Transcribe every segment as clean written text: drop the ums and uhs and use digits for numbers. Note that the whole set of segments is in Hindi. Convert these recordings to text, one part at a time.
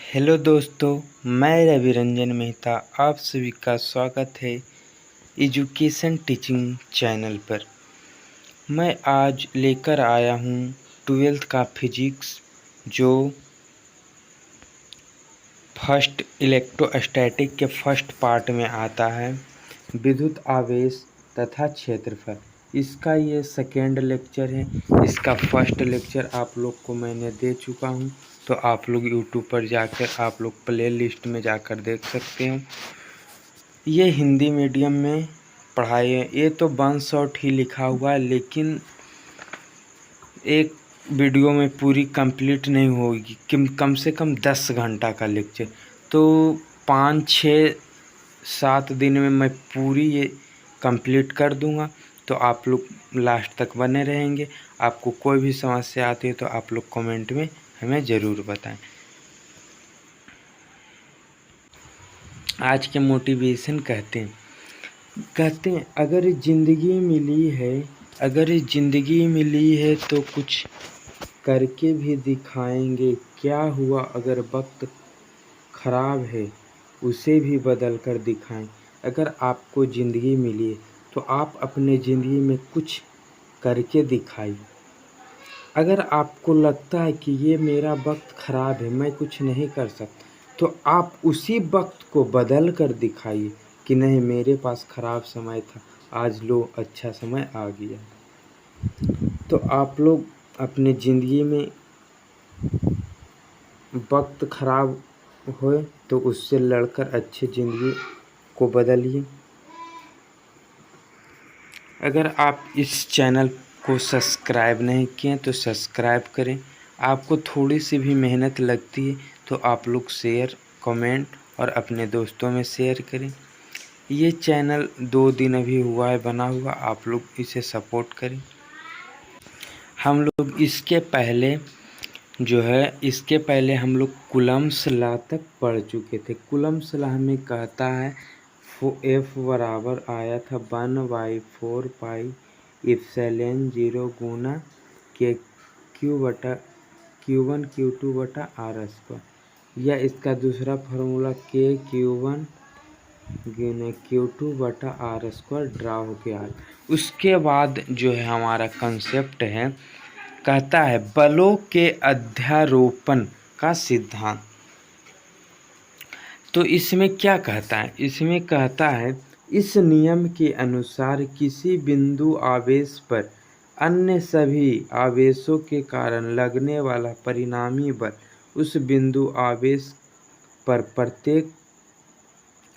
हेलो दोस्तों, मैं रवि रंजन मेहता आप सभी का स्वागत है एजुकेशन टीचिंग चैनल पर। मैं आज लेकर आया हूँ 12th का फिजिक्स, जो फर्स्ट इलेक्ट्रोस्टैटिक के फर्स्ट पार्ट में आता है, विद्युत आवेश तथा क्षेत्रफल। इसका ये सेकेंड लेक्चर है। इसका फर्स्ट लेक्चर आप लोग को मैंने दे चुका हूँ, तो आप लोग यूट्यूब पर जाकर आप लोग प्ले लिस्ट में जाकर देख सकते हो। ये हिंदी मीडियम में पढ़ाई है। ये तो वन शॉट ही लिखा हुआ है, लेकिन एक वीडियो में पूरी कंप्लीट नहीं होगी। कम से कम 10 घंटा का लेक्चर, तो 5-6-7 दिन में मैं पूरी ये कंप्लीट कर दूंगा। तो आप लोग लास्ट तक बने रहेंगे। आपको कोई भी समस्या आती है तो आप लोग कमेंट में हमें ज़रूर बताएं। आज के मोटिवेशन कहते हैं अगर ज़िंदगी मिली है तो कुछ करके भी दिखाएंगे। क्या हुआ अगर वक्त ख़राब है, उसे भी बदल कर दिखाएं। अगर आपको ज़िंदगी मिली है तो आप अपने ज़िंदगी में कुछ करके दिखाइए। अगर आपको लगता है कि ये मेरा वक्त ख़राब है, मैं कुछ नहीं कर सकता, तो आप उसी वक्त को बदल कर दिखाइए कि नहीं, मेरे पास ख़राब समय था, आज लो अच्छा समय आ गया। तो आप लोग अपने ज़िंदगी में वक्त ख़राब होए तो उससे लड़कर अच्छी ज़िंदगी को बदलिए। अगर आप इस चैनल को सब्सक्राइब नहीं किए तो सब्सक्राइब करें। आपको थोड़ी सी भी मेहनत लगती है तो आप लोग शेयर, कमेंट और अपने दोस्तों में शेयर करें। ये चैनल 2 दिन अभी हुआ है बना हुआ, आप लोग इसे सपोर्ट करें। हम लोग इसके पहले हम लोग कूलम्ब्स लॉ तक पढ़ चुके थे। कूलम्ब्स लॉ हमें कहता है F बराबर आया था 1/4 पाई एप्सिलॉन 0 गुना के Q1 Q2 बटा R², या इसका दूसरा फार्मूला Q1 गुना Q2 बटा R² ड्रा होके आया। उसके बाद जो है हमारा कंसेप्ट है, कहता है बलों के अध्यारोपण का सिद्धांत। तो इसमें क्या कहता है? इसमें कहता है इस नियम के अनुसार किसी बिंदु आवेश पर अन्य सभी आवेशों के कारण लगने वाला परिणामी बल उस बिंदु आवेश पर प्रत्येक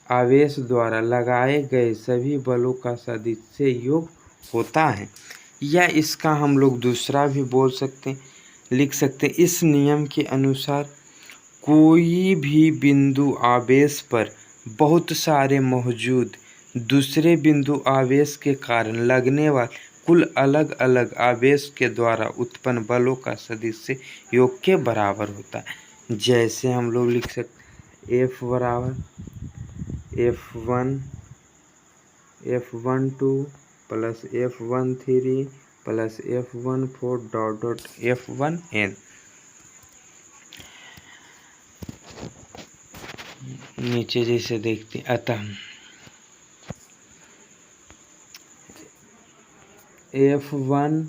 आवेश द्वारा लगाए गए सभी बलों का सदिश योग होता है। या इसका हम लोग दूसरा भी लिख सकते हैं। इस नियम के अनुसार कोई भी बिंदु आवेश पर बहुत सारे मौजूद दूसरे बिंदु आवेश के कारण लगने वाले कुल अलग अलग आवेश के द्वारा उत्पन्न बलों का सदिश योग के बराबर होता है। जैसे हम लोग लिख सकते F बराबर F12 plus F13 plus F14 dot F1n। नीचे जैसे देखते, अतः F1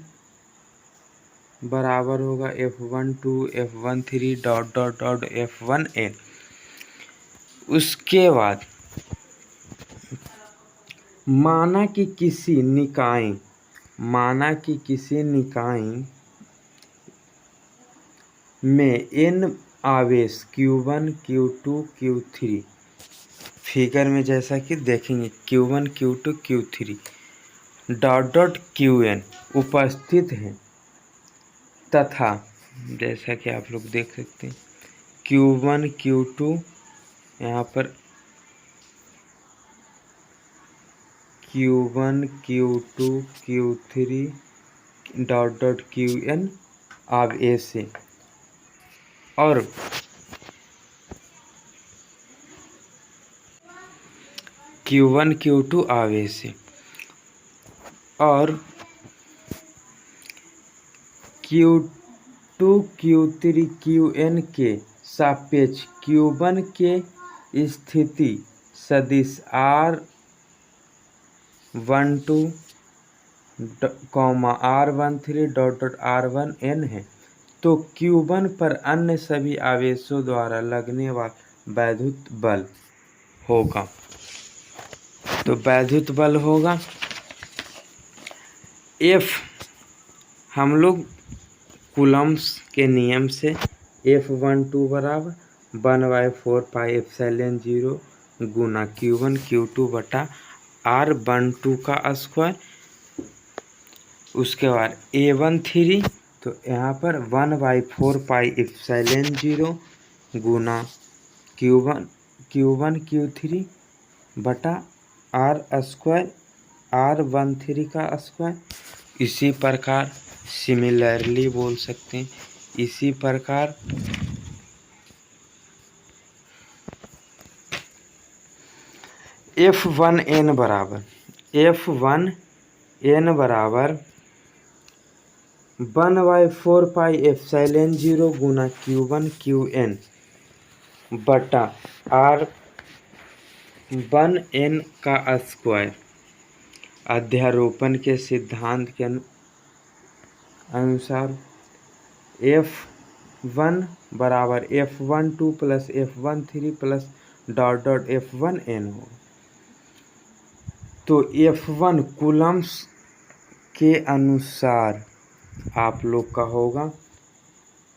बराबर होगा F12 F13 डॉट F1n। उसके बाद माना कि किसी निकाय में n आवेश Q1 Q2 Q3, फिगर में जैसा कि देखेंगे Q1 Q2 Q3 dot Qn उपस्थित हैं, तथा जैसा कि आप लोग देख सकते हैं Q1 Q2 यहाँ पर Q1 Q2 Q3 dot Qn आवेश है, और Q1 Q2 आवेश है, और Q2 Q3 Qn के सापेक्ष Q1 के स्थिति सदिश R12, R13 R1n है, तो Q1 पर अन्य सभी आवेशों द्वारा लगने वाला वैद्युत बल होगा। तो वैद्युत बल होगा F, हम लोग कूलम्ब्स के नियम से F12 बराबर 1/4πε0 गुना Q1 Q2 बटा R12 का स्क्वायर। उसके बाद A13, तो यहाँ पर 1/4πε0 गुना Q1 Q3 बटा R स्क्वायर R13 का स्क्वायर। इसी प्रकार सिमिलरली बोल सकते हैं, इसी प्रकार F1n बराबर 1/4πε0 गुना Q1 Qn बटा R1n का स्क्वायर। अध्यारोपण के सिद्धांत के अनुसार F1 बराबर F12 plus F13 plus F1n हो। तो F1 कूलम्ब्स के अनुसार आप लोग का होगा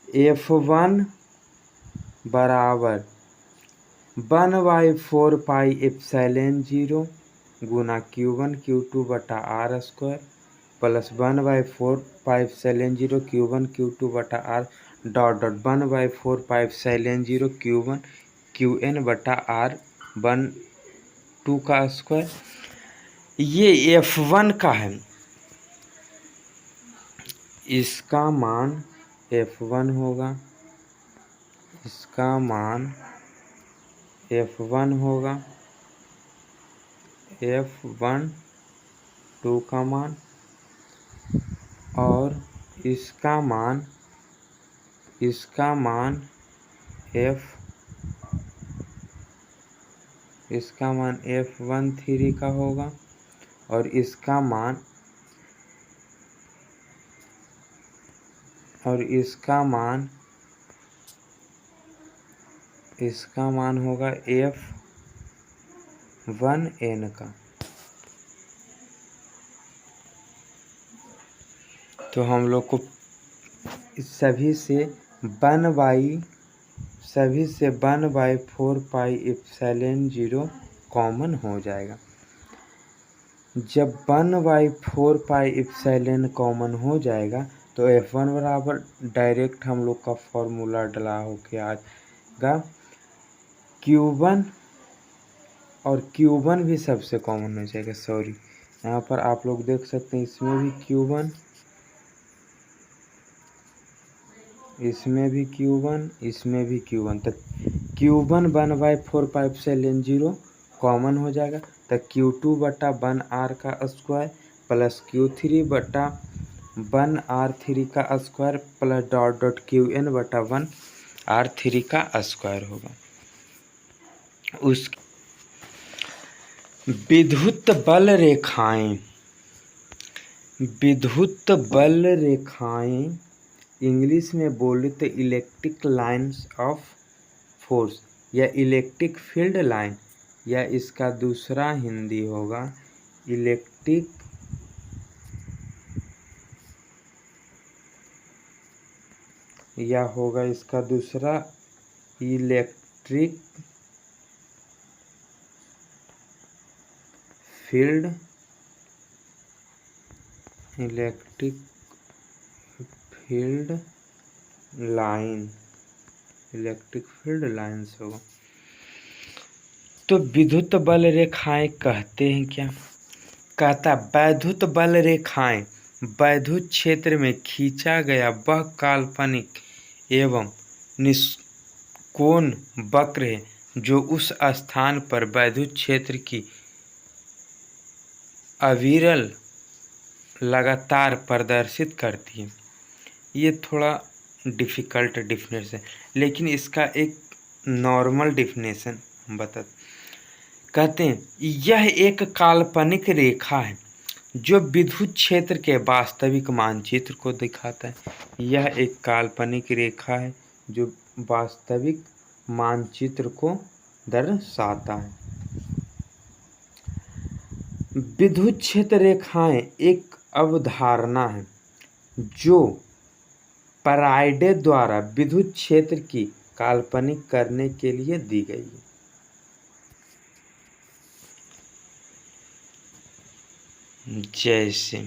F1 बराबर 1/4πε0 गुना Q1 Q2 बटा R square plus 1/4πε0 Q1 Q2 बटा R 1/4πε0 Q1 Qn बटा R12 का स्क्वायर। ये F1 का है, इसका मान F1 होगा, इसका मान F1 होगा, F12 का मान, और इसका मान F13 का होगा, और इसका मान होगा F1n का। तो हम लोग को सभी से 1/4πε0 कॉमन हो जाएगा। जब 1/4πε कॉमन हो जाएगा तो F1 बराबर डायरेक्ट हम लोग का फॉर्मूला डला होके आएगा Q1, और Q1 भी सबसे कॉमन हो जाएगा। सॉरी, यहाँ पर आप लोग देख सकते हैं, इसमें भी Q1, इसमें भी Q1, इसमें भी Q1, तक Q1 1/4πε0 कॉमन हो जाएगा। तो Q2 बटा 1R का स्क्वायर प्लस Q3 बटा 1R3 का स्क्वायर प्लस Qn बटा 1R3 का स्क्वायर होगा। उस विद्युत बल रेखाएं इंग्लिश में बोले तो इलेक्ट्रिक लाइन्स ऑफ फोर्स या इलेक्ट्रिक फील्ड लाइन, या इसका दूसरा हिंदी होगा इलेक्ट्रिक इलेक्ट्रिक फील्ड लाइन्स होगा। तो विद्युत बल रेखाएं कहते हैं क्या? कहता वैद्युत बल रेखाएं वैद्युत क्षेत्र में खींचा गया वह काल्पनिक एवं निष्कोण वक्र है जो उस स्थान पर वैद्युत क्षेत्र की अविरल लगातार प्रदर्शित करती है। ये थोड़ा डिफ़िकल्ट डिफिनेशन, लेकिन इसका एक नॉर्मल डिफिनेशन हम कहते हैं यह एक काल्पनिक रेखा है जो विद्युत क्षेत्र के वास्तविक मानचित्र को दिखाता है। यह एक काल्पनिक रेखा है जो वास्तविक मानचित्र को दर्शाता है। विद्युत क्षेत्र रेखाएं एक अवधारणा है जो फैराडे द्वारा विद्युत क्षेत्र की काल्पनिक करने के लिए दी गई है। जैसे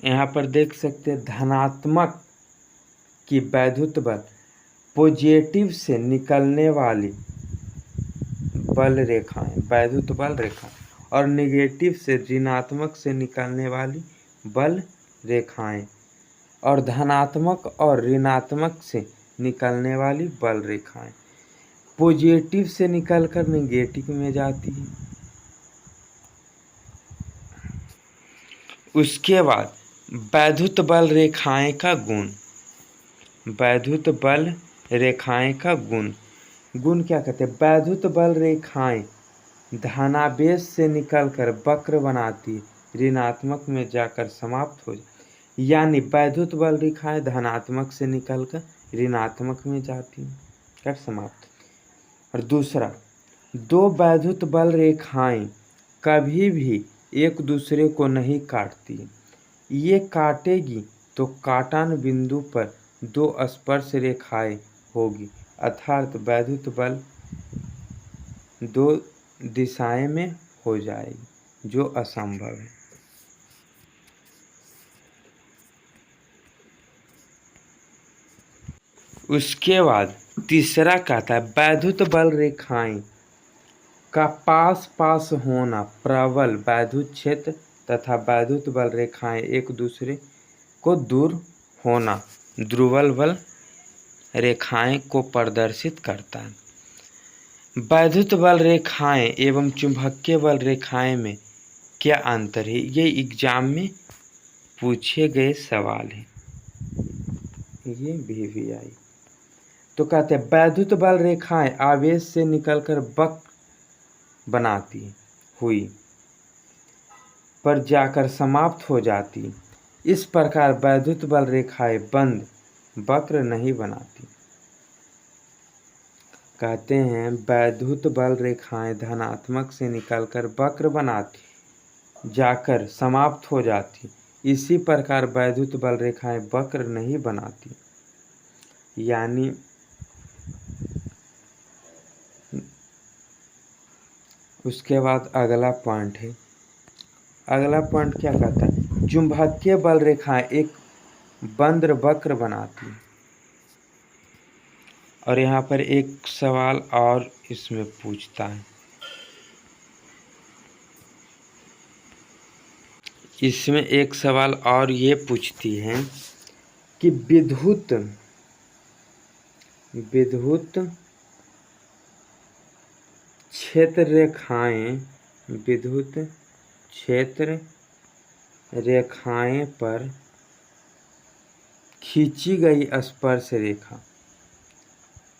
यहाँ पर देख सकते हैं धनात्मक की वैद्युत बल पॉजिटिव से निकलने वाली बल रेखाएं वैद्युत बल रेखा और नेगेटिव से ऋणात्मक से निकलने वाली बल रेखाएं और धनात्मक और ऋणात्मक से निकलने वाली बल रेखाएं पॉजिटिव से निकलकर नेगेटिव में जाती है। उसके बाद वैद्युत बल रेखाएं का गुण, वैद्युत बल रेखाएं का गुण क्या कहते हैं? वैद्युत बल रेखाएं धनावेश से निकलकर वक्र बनाती है, ऋणात्मक में जाकर समाप्त हो जाती, यानी वैद्युत बल रेखाएं धनात्मक से निकलकर ऋणात्मक में जाती हैं कर समाप्त। और दूसरा, दो वैद्युत बल रेखाएं कभी भी एक दूसरे को नहीं काटती। ये काटेगी तो काटन बिंदु पर दो स्पर्श रेखाएं होगी, अर्थात वैद्युत बल दो दिशाएं में हो जाएगी, जो असंभव है। उसके बाद तीसरा कहता है वैद्युत बल रेखाएं का पास पास होना प्रबल वैद्युत क्षेत्र तथा वैद्युत बल रेखाएं एक दूसरे को दूर होना ध्रुवल बल रेखाएं को प्रदर्शित करता है। वैद्युत बल रेखाएं एवं चुंबकीय बल रेखाएं में क्या अंतर है? ये एग्जाम में पूछे गए सवाल हैं, ये VVI। तो कहते हैं वैद्युत बल रेखाएं आवेश से निकलकर वक्र बनाती हुई पर जाकर समाप्त हो जाती। इस प्रकार वैद्युत बल रेखाएं बंद वक्र नहीं बनाती। कहते हैं वैद्युत बल रेखाएं धनात्मक से निकलकर वक्र बनाती जाकर समाप्त हो जाती। इसी प्रकार वैद्युत बल रेखाएं वक्र नहीं बनाती। यानी उसके बाद अगला पॉइंट है, अगला पॉइंट क्या कहता है? चुंबकीय बल रेखाएं एक बंद वक्र बनाती। और यहाँ पर एक सवाल और इसमें पूछता है, इसमें एक सवाल और ये पूछती है कि विद्युत क्षेत्र रेखाएं विद्युत क्षेत्र रेखाएं पर खींची गई स्पर्श रेखा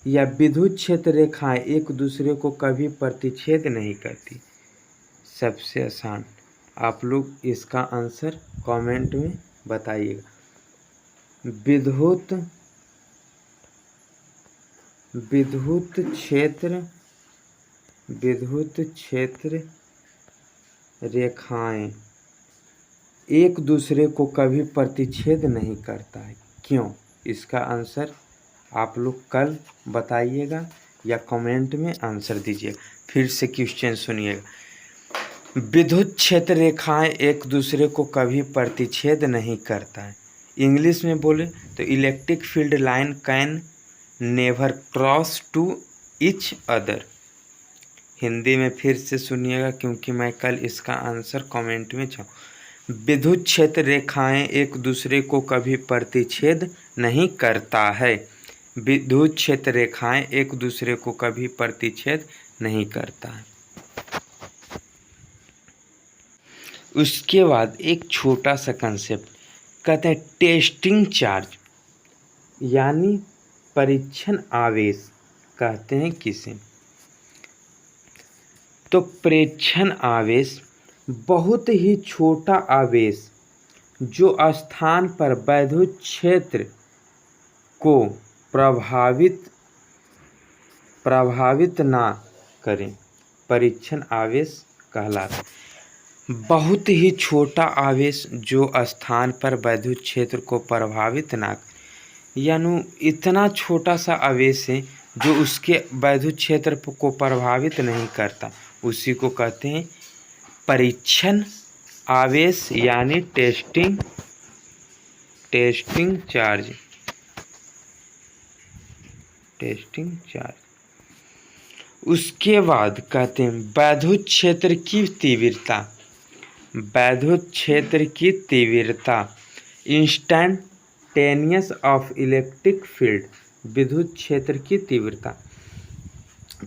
या विद्युत क्षेत्र रेखाएं एक दूसरे को कभी प्रतिच्छेद नहीं करती। सबसे आसान, आप लोग इसका आंसर कमेंट में बताइएगा। विद्युत क्षेत्र रेखाएं एक दूसरे को कभी प्रतिच्छेद नहीं करता है, क्यों? इसका आंसर आप लोग कल बताइएगा या कमेंट में आंसर दीजिएगा। फिर से क्वेश्चन सुनिएगा। विद्युत क्षेत्र रेखाएं एक दूसरे को कभी प्रतिच्छेद नहीं करता है। इंग्लिश में बोले तो electric field line can never cross to each other. Hindi में फिर से सुनिएगा क्योंकि मैं कल इसका आंसर कमेंट में चाहूँ। विद्युत क्षेत्र रेखाएं एक दूसरे को कभी प्रतिच्छेद नहीं करता है। विद्युत क्षेत्र रेखाएं एक दूसरे को कभी प्रतिच्छेद नहीं करता है। उसके बाद एक छोटा सा कंसेप्ट कहते हैं टेस्टिंग चार्ज, यानी परीक्षण आवेश कहते हैं किसे। तो प्रेक्षण आवेश बहुत ही छोटा आवेश जो स्थान पर वैद्युत क्षेत्र को प्रभावित ना करें, परीक्षण आवेश कहलाता। बहुत ही छोटा आवेश जो स्थान पर वैद्युत क्षेत्र को प्रभावित ना, यानी इतना छोटा सा आवेश है जो उसके वैद्युत क्षेत्र को प्रभावित नहीं करता, उसी को कहते हैं परीक्षण आवेश, यानी टेस्टिंग चार्ज। उसके बाद कहते हैं वैद्युत क्षेत्र की तीव्रता। वैद्युत क्षेत्र की तीव्रता इंस्टैंटेनियस ऑफ इलेक्ट्रिक फील्ड, विद्युत क्षेत्र की तीव्रता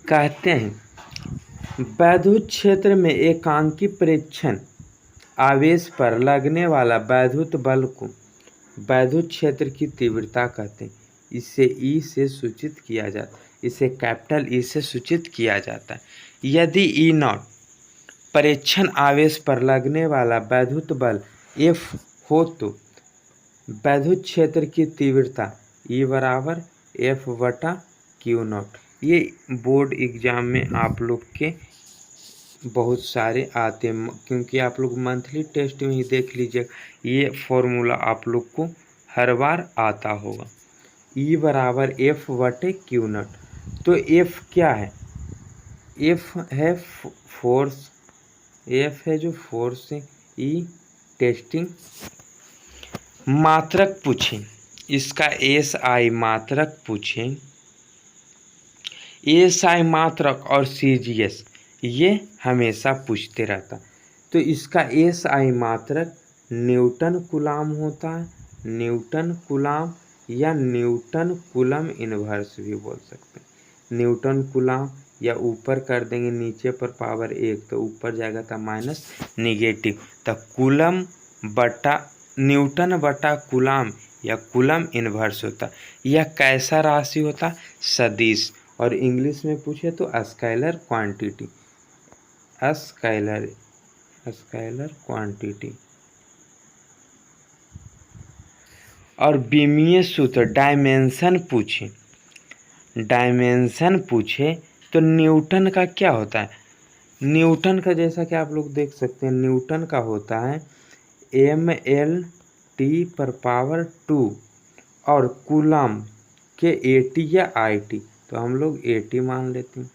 कहते हैं वैद्युत क्षेत्र में एकांकी प्रेक्षण आवेश पर लगने वाला वैद्युत बल को वैद्युत क्षेत्र की तीव्रता कहते हैं। इसे ई से सूचित किया जाता है, इसे कैपिटल ई से सूचित किया जाता है। यदि ई नॉट परीक्षण आवेश पर लगने वाला वैद्युत बल एफ हो तो वैद्युत क्षेत्र की तीव्रता ई बराबर एफ बटा क्यू नॉट। ये बोर्ड एग्जाम में आप लोग के बहुत सारे आते हैं, क्योंकि आप लोग मंथली टेस्ट में ही देख लीजिए, ये फॉर्मूला आप लोग को हर बार आता होगा। ई बराबर एफ बटे क्यू नॉट। तो एफ क्या है? एफ है फोर्स, एफ है जो फोर्स है। ई टेस्टिंग मात्रक पूछें, इसका एस आई मात्रक पूछें, एस आई मात्रक और सी जी एस ये हमेशा पूछते रहता। तो इसका एस आई मात्रक न्यूटन कूलाम होता है, न्यूटन कूलाम या न्यूटन कूलम इनवर्स भी बोल सकते हैं। न्यूटन कूलाम या ऊपर कर देंगे नीचे पर पावर 1 तो ऊपर जाएगा तो माइनस निगेटिव, तो कूलम बटा न्यूटन बटा कूलाम या कूलम इनवर्स होता। यह कैसा राशि होता? सदिश, और इंग्लिश में पूछे तो स्केलर क्वांटिटी, स्केलर क्वांटिटी। और बीमीय सूत्र डायमेंशन पूछे तो न्यूटन का क्या होता है? न्यूटन का जैसा कि आप लोग देख सकते हैं, न्यूटन का होता है mL/T पर पावर 2 और कूलम के AT या IT, तो हम लोग AT मान लेते हैं।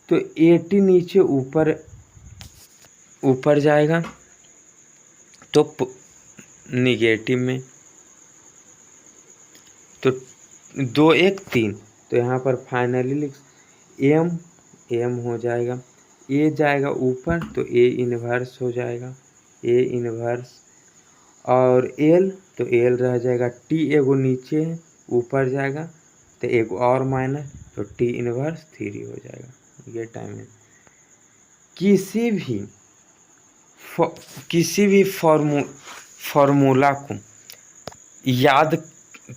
तो AT नीचे ऊपर जाएगा तो निगेटिव में, तो 2 1 3, तो यहाँ पर फाइनली एम हो जाएगा, ए जाएगा ऊपर तो ए इनवर्स हो जाएगा, ए इनवर्स, और एल तो एल रह जाएगा, टी एगो नीचे है ऊपर जाएगा तो एगो और माइनस, तो टी इनवर्स 3 हो जाएगा। ये टाइम है। किसी भी फॉर्मूला को याद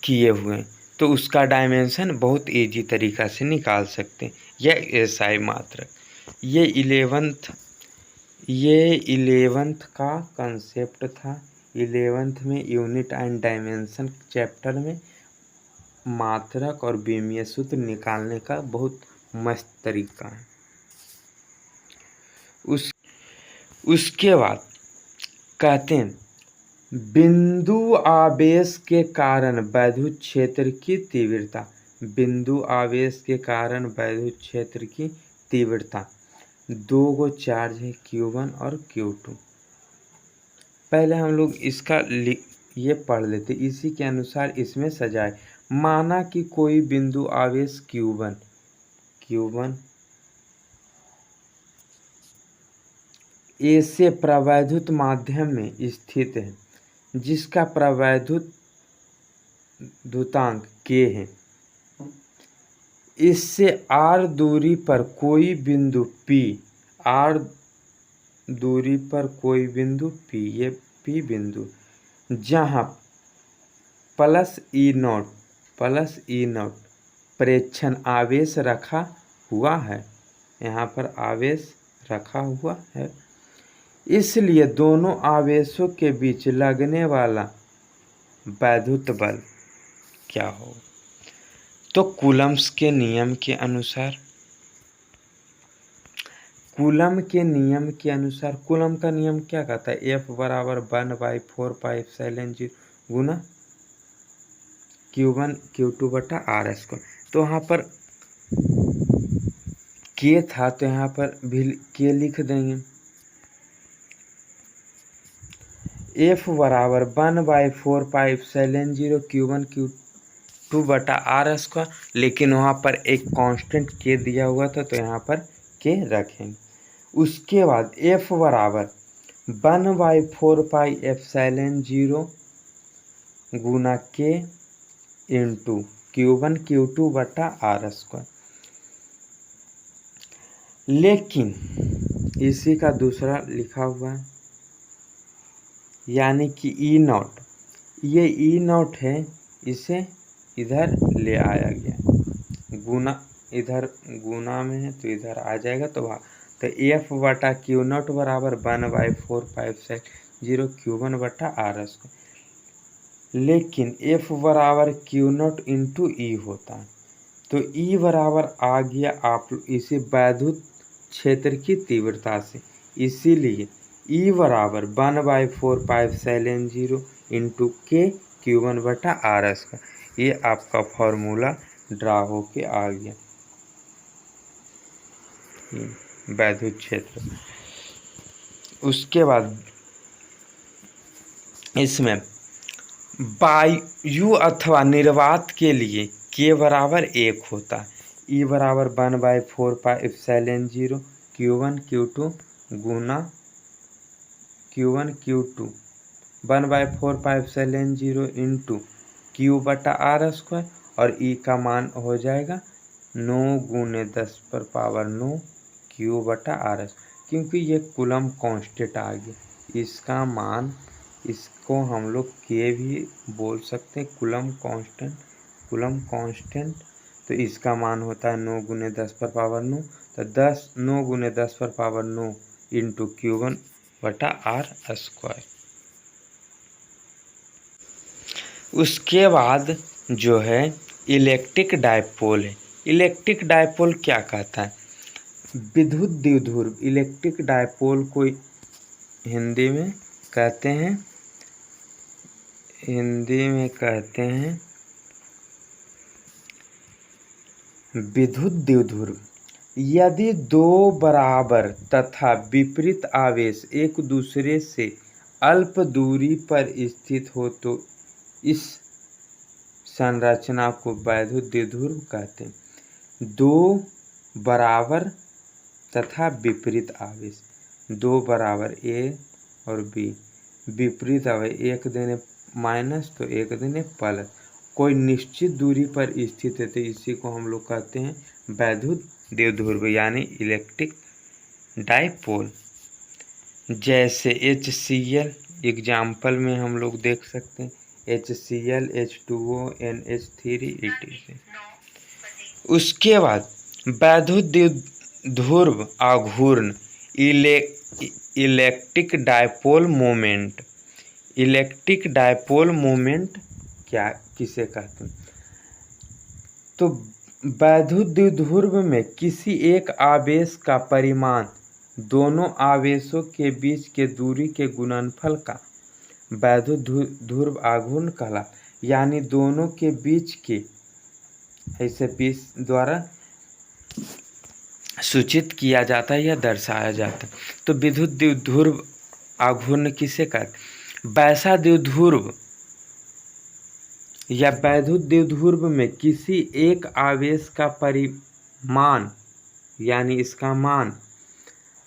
किए हुए तो उसका डायमेंशन बहुत इजी तरीक़ा से निकाल सकते हैं। यह एसआई मात्रक, ये 11th का कंसेप्ट था। 11th में यूनिट एंड डायमेंशन चैप्टर में मात्रक और बीमीय सूत्र निकालने का बहुत मस्त तरीका है। उसके बाद कहते हैं बिंदु आवेश के कारण वैद्युत क्षेत्र की तीव्रता। बिंदु आवेश के कारण वैद्युत क्षेत्र की तीव्रता, 2 गो चार्ज है Q1 और Q2। पहले हम लोग इसका ये पढ़ लेते, इसी के अनुसार इसमें सजाए। माना कि कोई बिंदु आवेश Q1 ए से प्रवैद्युत माध्यम में स्थित है, जिसका प्रवैद्युतांक K है। इससे R दूरी पर कोई बिंदु P, R दूरी पर कोई बिंदु P, ये P बिंदु जहाँ प्लस ई नॉट प्रेक्षण आवेश रखा हुआ है, यहाँ पर आवेश रखा हुआ है, इसलिए दोनों आवेशों के बीच लगने वाला वैद्युत बल क्या हो? तो कूलम्ब्स के नियम के अनुसार, कूलम का नियम क्या कहता है? F बराबर 1/4πε0 गुना Q1 Q2 बटा R²। तो यहाँ पर K था तो यहाँ पर भी K लिख देंगे। F बराबर 1/4πε0 Q1 Q2 बटा R², लेकिन वहाँ पर एक कांस्टेंट K दिया हुआ था तो यहाँ पर K रखेंगे। उसके बाद F बराबर 1/4πε0 गुना K इंटू Q1 Q2 बटा R²। लेकिन इसी का दूसरा लिखा हुआ है, यानी कि E0, ये E0 है, इसे इधर ले आया गया, गुना इधर गुना में है तो इधर आ जाएगा। तो F बटा Q0 बराबर 1/4πε0 Q1 बटा R²। लेकिन F बराबर Q0 इंटू E होता है, तो E बराबर आ गया आप इसे वैद्युत क्षेत्र की तीव्रता से, इसीलिए E बराबर 1/4πε0 इंटू K Q1 बटा R²। ये आपका फॉर्मूला ड्रा होके आ गया वैद्युत क्षेत्र। उसके बाद इसमें वायु अथवा निर्वात के लिए K बराबर 1 होता है। E बराबर 1/4πε0 Q1 Q2 गुना Q1 Q2 1/4πε0 इंटू Q बटा R², और E का मान हो जाएगा 9 × 10⁻⁹ Q बटा R²। क्योंकि ये कूलम कांस्टेंट आ गया, इसका मान, इसको हम लोग K भी बोल सकते हैं, कूलम कांस्टेंट। तो इसका मान होता है 9 × 10⁻⁹, तो 9 × 10⁻⁹ इंटू Q1 बटा R²। उसके बाद जो है इलेक्ट्रिक डायपोल है। इलेक्ट्रिक डायपोल क्या कहता है? विद्युत द्विध्रुव। इलेक्ट्रिक डायपोल को हिंदी में कहते हैं विद्युत द्विध्रुव। यदि दो बराबर तथा विपरीत आवेश एक दूसरे से अल्प दूरी पर स्थित हो तो इस संरचना को वैद्युत द्विध्रुव कहते हैं। दो बराबर तथा विपरीत आवेश, दो बराबर A और B, विपरीत आवेश, एक देने माइनस तो एक देने प्लस, कोई निश्चित दूरी पर स्थित है तो इसी को हम लोग कहते हैं वैद्युत द्विध्रुव, यानी इलेक्ट्रिक डायपोल। जैसे HCl एग्जाम्पल में हम लोग देख सकते हैं, HCl, H2O, NH3 etc। उसके बाद वैद्युत द्विध्रुव आघूर्ण, electric dipole moment. Electric dipole moment क्या किसे कहते हैं? तो वैद्युत द्विध्रुव में किसी एक आवेश का परिमाण दोनों आवेशों के बीच के दूरी के गुणनफल का वैद्युत द्विध्रुव आघूर्ण कहला, यानी दोनों के बीच के ऐसे बीच द्वारा सूचित किया जाता है या दर्शाया जाता है। तो विद्युत द्विध्रुव आघूर्ण किसे कहते? वैसा द्विध्रुव या वैद्युत द्विध्रुव में किसी एक आवेश का परिमाण यानी इसका मान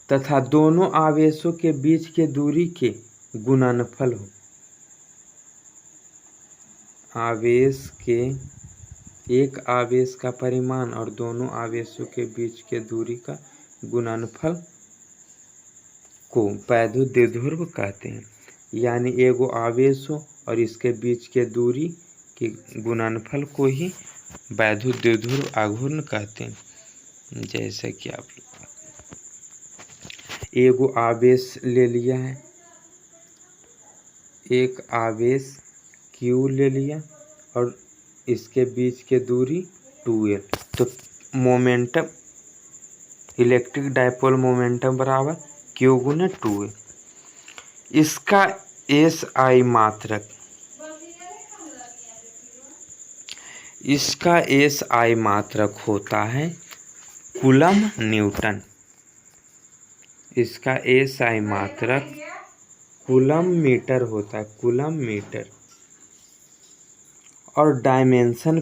तथा दोनों आवेशों के बीच के दूरी के गुणनफल हो। एक आवेश का परिमाण और दोनों आवेशों के बीच के दूरी का गुणनफल को वैद्युत द्विध्रुव कहते हैं। यानी एगो आवेश हो और इसके बीच के दूरी के गुणनफल को ही वैद्युत द्विध्रुव आघूर्ण कहते हैं। जैसे कि आप एगो आवेश ले लिया है, एक आवेश Q ले लिया और इसके बीच के दूरी 2L, तो मोमेंटम, इलेक्ट्रिक डायपोल मोमेंटम बराबर Q गुने 2L। इसका SI मात्रक, इसका SI मात्रक होता है कूलम न्यूटन। इसका SI मात्रक कूलम मीटर होता है, कूलम मीटर। और डायमेंशन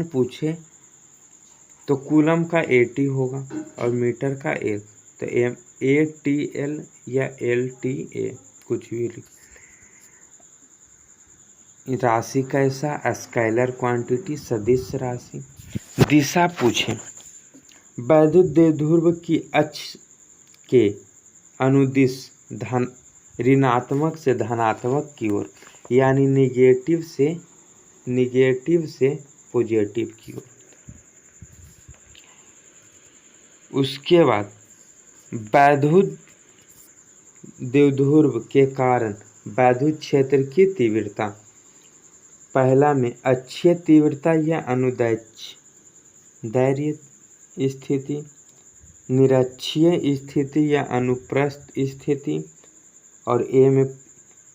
पूछे तो कूलम का AT होगा और मीटर का L, तो ATL या LTA कुछ भी लिख। राशि कैसा, स्केलर क्वांटिटी, सदिश राशि। दिशा पूछे, वैद्युत द्विध्रुव की अक्ष के अनुदिश ऋणात्मक से धनात्मक की ओर, यानी निगेटिव से पॉजिटिव की ओर। उसके बाद वैद्युत द्विध्रुव के कारण वैद्युत क्षेत्र की तीव्रता, पहला में अक्षीय तीव्रता या अनुदैर्ध्य स्थिति, निरक्षीय स्थिति या अनुप्रस्थ स्थिति, और ए में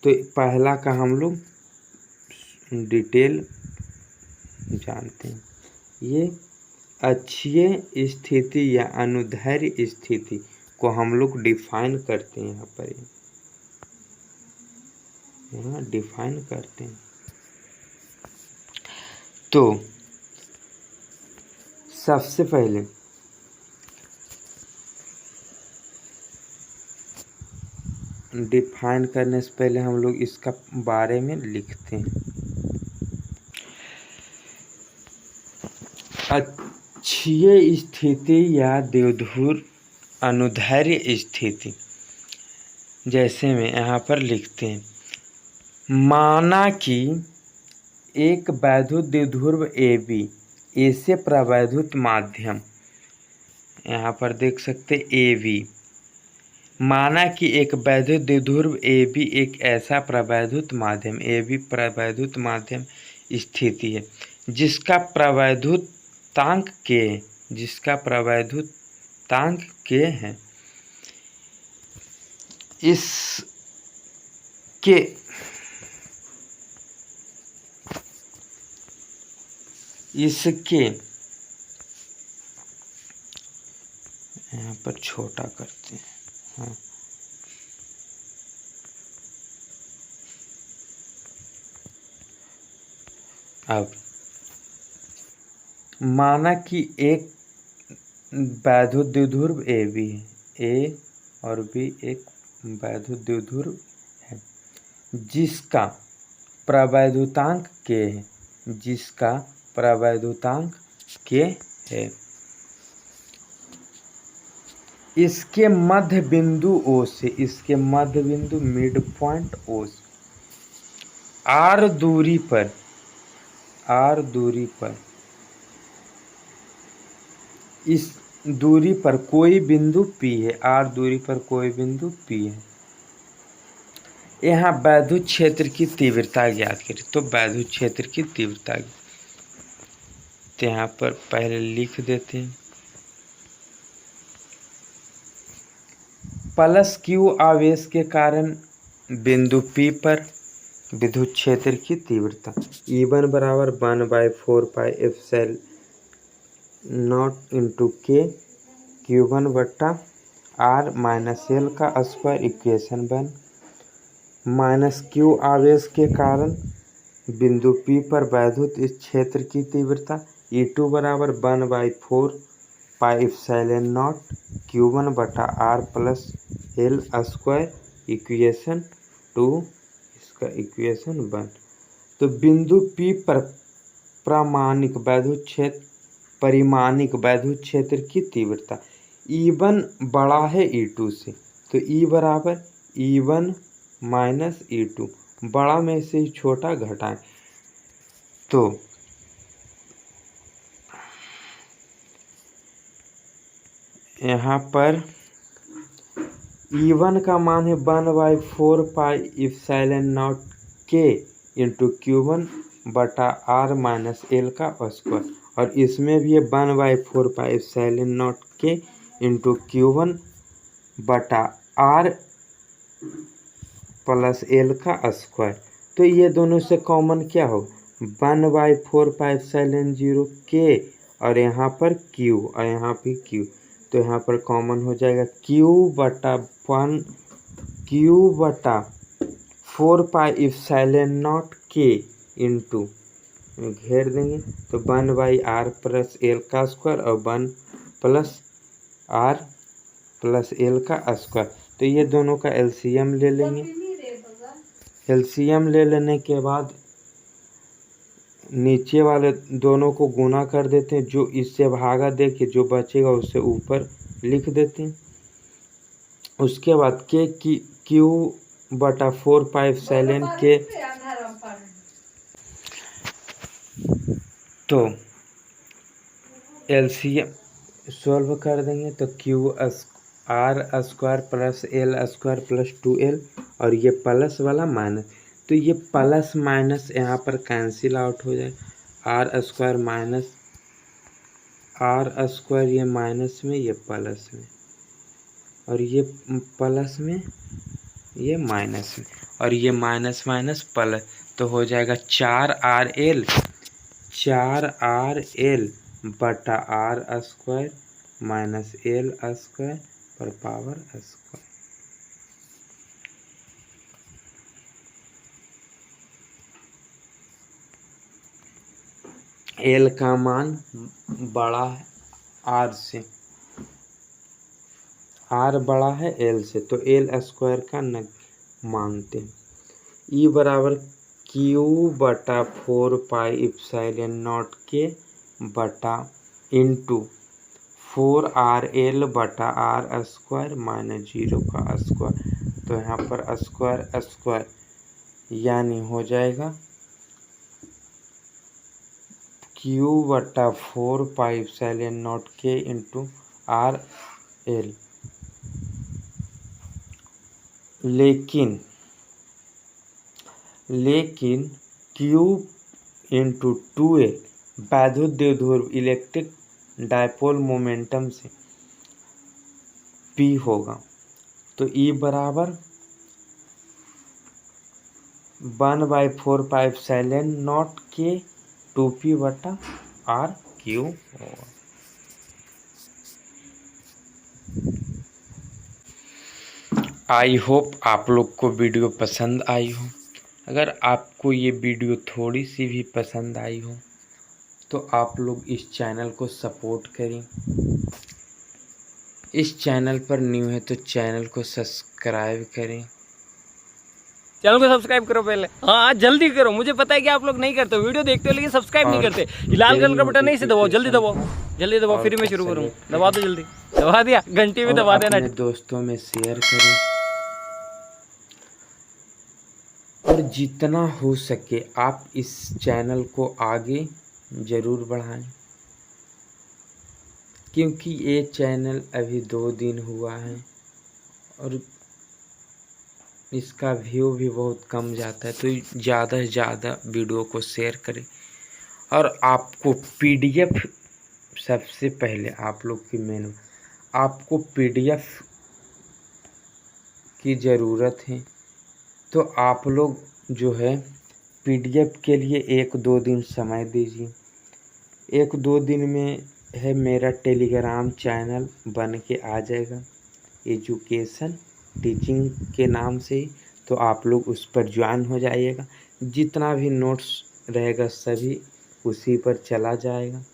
तो पहला का हम लोग डिटेल जानते हैं। ये अक्षीय स्थिति या अनुदैर्ध्य स्थिति को हम लोग डिफाइन करते हैं, यहाँ डिफाइन करते हैं। तो सबसे पहले डिफाइन करने से पहले हम लोग इसका बारे में लिखते हैं। अक्षीय स्थिति या द्विध्रुव अनुदैर्ध्य स्थिति, जैसे में यहाँ पर लिखते हैं, माना कि एक वैद्युत द्विध्रुव AB, ए से प्रवैद्युत माध्यम, यहाँ पर देख सकते AB, माना कि एक वैद्युत द्विध्रुव AB एक ऐसा प्रवैद्युत माध्यम, AB प्रवैद्युत माध्यम स्थिति है जिसका प्रवैद्युतांक K है। इसके यहाँ पर छोटा करते हैं, हाँ, अब माना कि एक वैद्युत द्विध्रुव AB है, A और B एक वैद्युत द्विध्रुव है जिसका प्रवैद्युतांक K है। इसके मध्य बिंदु O से, इसके मध्य बिंदु मिड पॉइंट O से R दूरी पर इस दूरी पर कोई बिंदु P है, R दूरी पर कोई बिंदु P है। यहाँ वैद्युत क्षेत्र की तीव्रता ज्ञात करें, तो वैद्युत क्षेत्र की तीव्रता तो यहाँ पर पहले लिख देते हैं, प्लस Q आवेश के कारण बिंदु P पर विद्युत क्षेत्र की तीव्रता E1 बराबर 1/4 pi epsilon not into K Q1 बट्टा R माइनस L का स्क्वायर, इक्वेशन 1, माइनस Q आवेश के कारण बिंदु P पर वैद्युत इस क्षेत्र की तीव्रता E2 बराबर 1/4 पाई एप्सिलॉन नॉट Q1 बटा R plus L square, equation 2, इसका इक्वेशन 1। तो बिंदु P पर परिमाणिक वैद्युत क्षेत्र की तीव्रता E1 बड़ा है E2 से, तो E बराबर E1 माइनस E2, बड़ा में से ही छोटा घटाएं तो यहाँ पर E1 का मान है 1/4πε0 K इंटू Q1 बटा R माइनस L का स्क्वायर, और इसमें भी है 1/4πε0 K इंटू Q1 बटा R प्लस L का स्क्वायर। तो ये दोनों से कॉमन क्या हो, 1/4πε0 K और यहाँ पर Q और यहाँ पे Q, तो यहाँ पर कॉमन हो जाएगा Q बटा 4πε0 K इंटू घेर देंगे तो 1/R प्लस L का स्क्वायर और 1 प्लस R प्लस L का स्क्वायर। तो ये दोनों का एलसीएम ले लेंगे। एलसीएम ले लेने के बाद नीचे वाले दोनों को गुना कर देते हैं, जो इससे भागा दे के जो बचेगा उसे ऊपर लिख देते हैं। उसके बाद के की Q बटा 4πε के, तो एलसीएम सॉल्व कर देंगे तो Q R square plus L square plus 2L और ये प्लस वाला माइनस, तो ये प्लस माइनस यहाँ पर कैंसिल आउट हो जाए, R square minus R square, ये माइनस में ये प्लस में, और ये प्लस में ये माइनस में, और ये माइनस माइनस प्लस, तो हो जाएगा 4RL बटा R square minus L square पर पावर स्क्वायर। L का मान बड़ा है R से, R बड़ा है L से, तो L स्क्वायर का न मानते हैं। E बराबर Q बटा 4πε0 K बटा इंटू 4RL बटा R स्क्वायर माइनस 0 का स्क्वायर, तो यहाँ पर स्क्वायर स्क्वायर यानी हो जाएगा Q बटा 4πε0 K इंटू RL। लेकिन Q इंटू 2L वैद्युत द्विध्रुव इलेक्ट्रिक डायपोल मोमेंटम से P होगा, तो E बराबर 1/4πε0 K 2P बटा RQ होगा। आई होप आप लोग को वीडियो पसंद आई हो। अगर आपको ये वीडियो थोड़ी सी भी पसंद आई हो तो आप लोग इस चैनल को सपोर्ट करें। इस चैनल पर न्यू है तो चैनल को सब्सक्राइब करें। चैनल को सब्सक्राइब करो पहले, हाँ जल्दी करो, मुझे पता है कि आप लोग नहीं करते, वीडियो देखते हो लेकिन सब्सक्राइब नहीं करते। लाल कलर का बटन नहीं से दबाओ, जल्दी दबाओ, जल्दी दबाओ, फिर मैं शुरू करूँ। दबा दो जल्दी, दबा दिया, घंटी भी दबा देना। अपने दोस्तों में शेयर करें और जितना हो सके आप इस चैनल को आगे ज़रूर बढ़ाएं, क्योंकि ये चैनल अभी 2 दिन हुआ है और इसका व्यू भी बहुत कम जाता है, तो ज़्यादा से ज़्यादा वीडियो को शेयर करें। और आपको PDF सबसे पहले आप लोग की मेन, आपको PDF की ज़रूरत है, तो आप लोग जो है PDF के लिए 1-2 दिन समय दीजिए। 1-2 दिन में है मेरा टेलीग्राम चैनल बन के आ जाएगा, एजुकेशन टीचिंग के नाम से, तो आप लोग उस पर ज्वाइन हो जाइएगा। जितना भी नोट्स रहेगा सभी उसी पर चला जाएगा,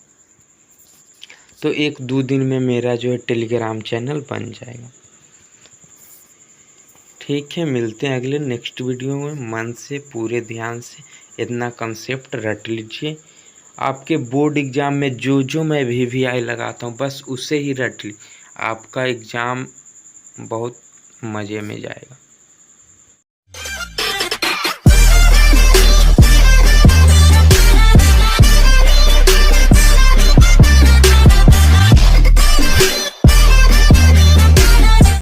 तो 1-2 दिन में मेरा जो है टेलीग्राम चैनल बन जाएगा। ठीक है, मिलते हैं अगले नेक्स्ट वीडियो में। मन से पूरे ध्यान से इतना कंसेप्ट रट लीजिए। आपके बोर्ड एग्ज़ाम में जो मैं VVI लगाता हूँ बस उसे ही रट ली, आपका एग्ज़ाम बहुत मज़े में जाएगा।